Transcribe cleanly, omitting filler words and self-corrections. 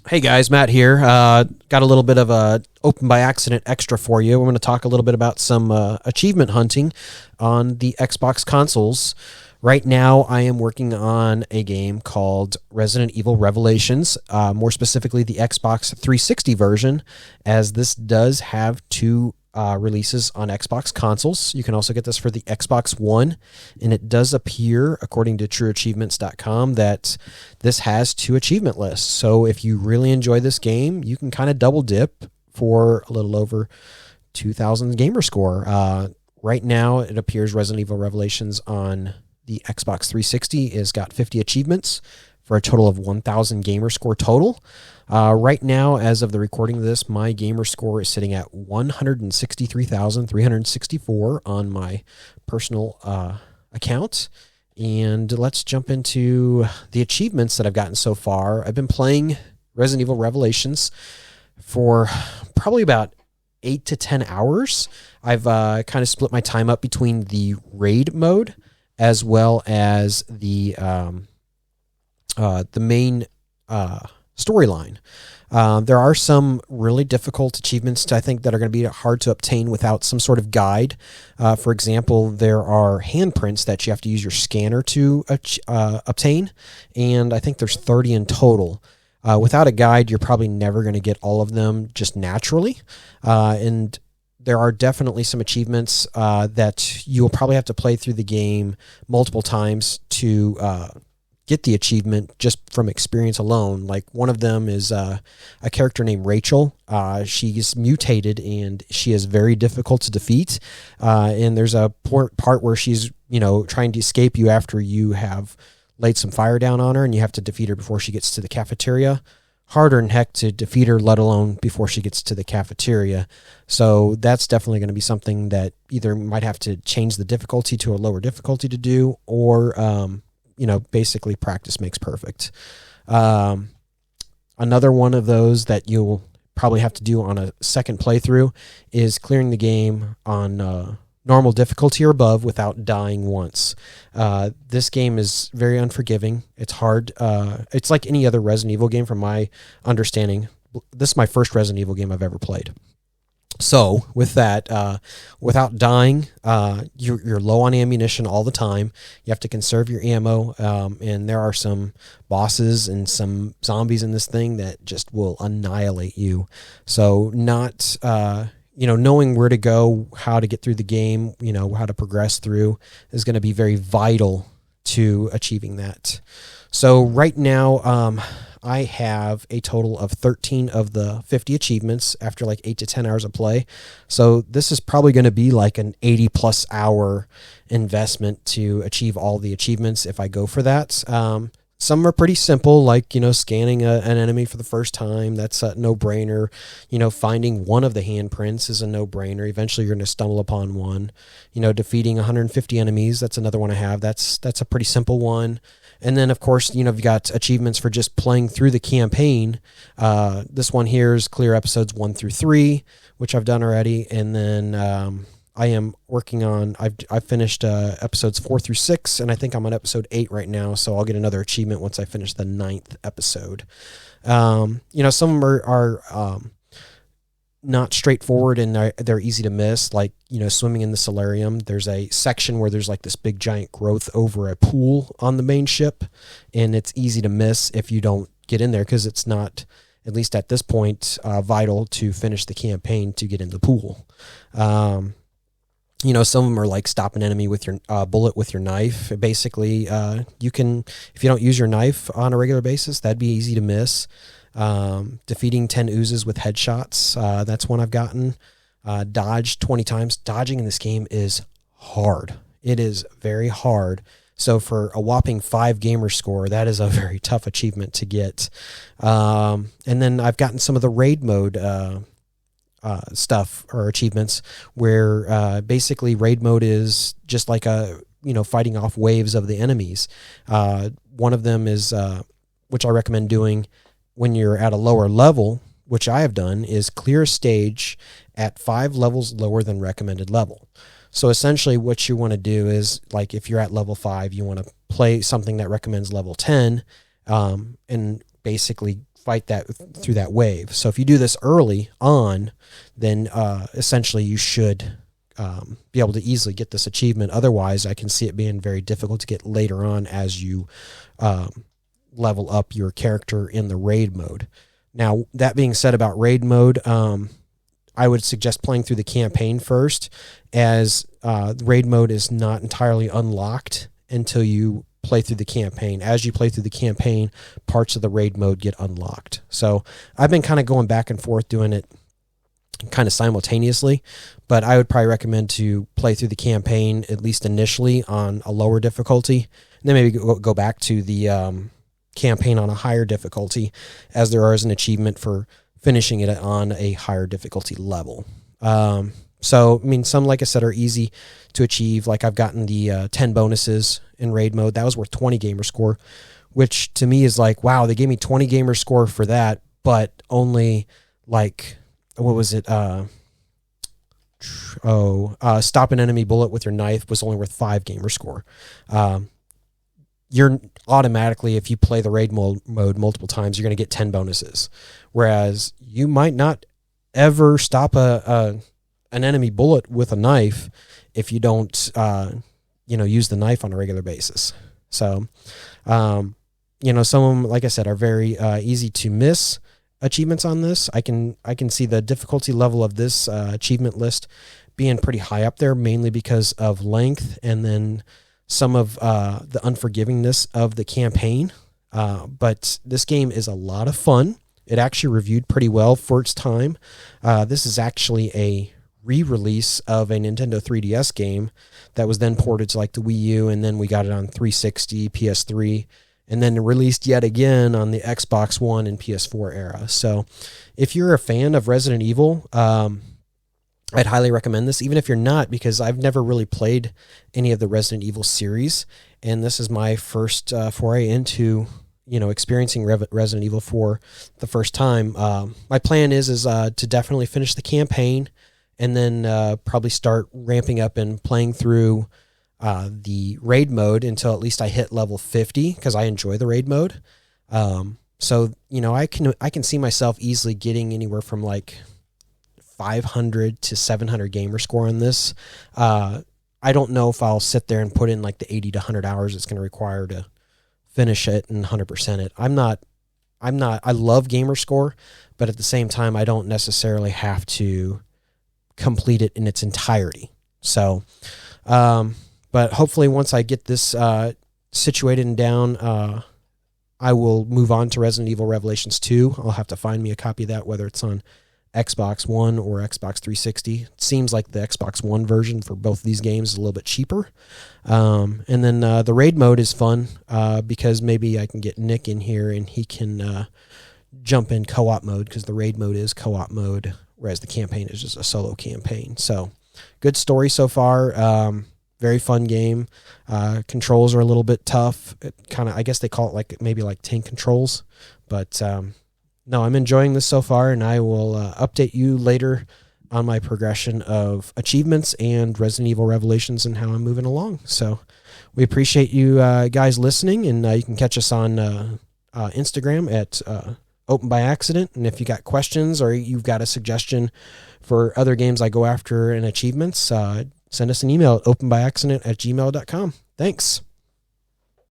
Hey guys, Matt here. Got a little bit of a open by accident extra for you. We're going to talk a little bit about some achievement hunting on the Xbox consoles. Right now, I am working on a game called Resident Evil Revelations, more specifically the Xbox 360 version, as this does have two releases on Xbox consoles. You can also get this for the Xbox One, and it does appear, according to TrueAchievements.com, that this has two achievement lists. So if you really enjoy this game, you can kind of double dip for a little over 2,000 gamer score. Right now, it appears Resident Evil Revelations on the Xbox 360 has got 50 achievements for a total of 1,000 gamer score total. Right now, as of the recording of this, my gamer score is sitting at 163,364 on my personal account. And let's jump into the achievements that I've gotten so far. I've been playing Resident Evil Revelations for probably about 8 to 10 hours. I've kind of split my time up between the raid mode as well as the main storyline. There are some really difficult achievements, I think, that are going to be hard to obtain without some sort of guide. For example, there are handprints that you have to use your scanner to obtain, and I think there's 30 in total. Without a guide, you're probably never going to get all of them just naturally, and there are definitely some achievements that you will probably have to play through the game multiple times to get the achievement just from experience alone. Like one of them is a character named Rachel. She's mutated and she is very difficult to defeat. And there's a part where she's, trying to escape you after you have laid some fire down on her, and you have to defeat her before she gets to the cafeteria. Harder than heck to defeat her, let alone before she gets to the cafeteria. So that's definitely going to be something that either might have to change the difficulty to a lower difficulty to do, or basically practice makes perfect. Another one of those that you'll probably have to do on a second playthrough is clearing the game on normal difficulty or above without dying once. This game is very unforgiving. It's hard. It's like any other Resident Evil game from my understanding. This is my first Resident Evil game I've ever played. So with that, without dying, you're low on ammunition all the time. You have to conserve your ammo, and there are some bosses and some zombies in this thing that just will annihilate you. So not, knowing where to go, how to get through the game, how to progress through is going to be very vital to achieving that. So right now, I have a total of 13 of the 50 achievements after like 8 to 10 hours of play. So this is probably going to be like an 80 plus hour investment to achieve all the achievements if I go for that. Some are pretty simple, like, scanning an enemy for the first time. That's a no-brainer. Finding one of the handprints is a no-brainer. Eventually you're going to stumble upon one. Defeating 150 enemies, that's another one I have. That's a pretty simple one. And then, of course, you've got achievements for just playing through the campaign. This one here is clear episodes 1 through 3, which I've done already. And then I am working on, I've finished episodes 4 through 6, and I think I'm on episode 8 right now. So I'll get another achievement once I finish the 9th episode. Some of them are not straightforward, and they're easy to miss, like swimming in the solarium. There's a section where there's like this big giant growth over a pool on the main ship, and it's easy to miss if you don't get in there, because it's not, at least at this point, vital to finish the campaign to get in the pool. Some of them are like stop an enemy with your bullet with your knife. Basically, you can, if you don't use your knife on a regular basis, that'd be easy to miss. Defeating 10 oozes with headshots. That's one I've gotten. Dodge 20 times. Dodging in this game is hard. It is very hard. So for a whopping 5 gamer score, that is a very tough achievement to get. And then I've gotten some of the raid mode stuff or achievements where basically raid mode is just like fighting off waves of the enemies. One of them is, which I recommend doing when you're at a lower level, which I have done, is clear a stage at 5 levels lower than recommended level. So essentially what you want to do is, like, if you're at level 5, you want to play something that recommends level 10, and basically fight that through that wave. So if you do this early on, then essentially you should be able to easily get this achievement. Otherwise, I can see it being very difficult to get later on as you level up your character in the raid mode. Now, that being said about raid mode, I would suggest playing through the campaign first, as raid mode is not entirely unlocked until you play through the campaign. As you play through the campaign, parts of the raid mode get unlocked. So I've been kind of going back and forth doing it kind of simultaneously, but I would probably recommend to play through the campaign at least initially on a lower difficulty, and then maybe go back to the campaign on a higher difficulty, as there is an achievement for finishing it on a higher difficulty level. So, I mean, some, like I said, are easy to achieve. Like I've gotten the 10 bonuses in raid mode. That was worth 20 gamer score, which to me is like, wow, they gave me 20 gamer score for that, but only like, what was it? Stop an enemy bullet with your knife was only worth 5 gamer score. You're automatically, if you play the raid mode multiple times, you're going to get 10 bonuses. Whereas you might not ever stop an enemy bullet with a knife if you don't, use the knife on a regular basis. So, some of them, like I said, are very easy to miss achievements on this. I can see the difficulty level of this achievement list being pretty high up there, mainly because of length and then some of the unforgivingness of the campaign. But this game is a lot of fun. It actually reviewed pretty well for its time. This is actually a re-release of a Nintendo 3DS game that was then ported to like the Wii U, and then we got it on 360, PS3, and then released yet again on the Xbox One and PS4 era. So if you're a fan of Resident Evil, I'd highly recommend this, even if you're not, because I've never really played any of the Resident Evil series, and this is my first foray into experiencing Resident Evil for the first time. My plan is to definitely finish the campaign, and then probably start ramping up and playing through the raid mode until at least I hit level 50, because I enjoy the raid mode. So I can see myself easily getting anywhere from like 500 to 700 gamer score on this. I don't know if I'll sit there and put in like the 80 to 100 hours it's going to require to finish it and 100% it. I love gamer score, but at the same time, I don't necessarily have to complete it in its entirety. So, but hopefully once I get this situated and down, I will move on to Resident Evil Revelations 2. I'll have to find me a copy of that, whether it's on Xbox One or Xbox 360. It seems like the Xbox One version for both of these games is a little bit cheaper. And then the raid mode is fun because maybe I can get Nick in here and he can jump in co-op mode, because the raid mode is co-op mode, whereas the campaign is just a solo campaign. So good story so far. Very fun game. Controls are a little bit tough. I guess they call it maybe like tank controls, but no, I'm enjoying this so far, and I will update you later on my progression of achievements and Resident Evil Revelations and how I'm moving along. So we appreciate you guys listening, and you can catch us on Instagram at Open by Accident. And if you got questions or you've got a suggestion for other games I go after and achievements, send us an email at openbyaccident@gmail.com. Thanks.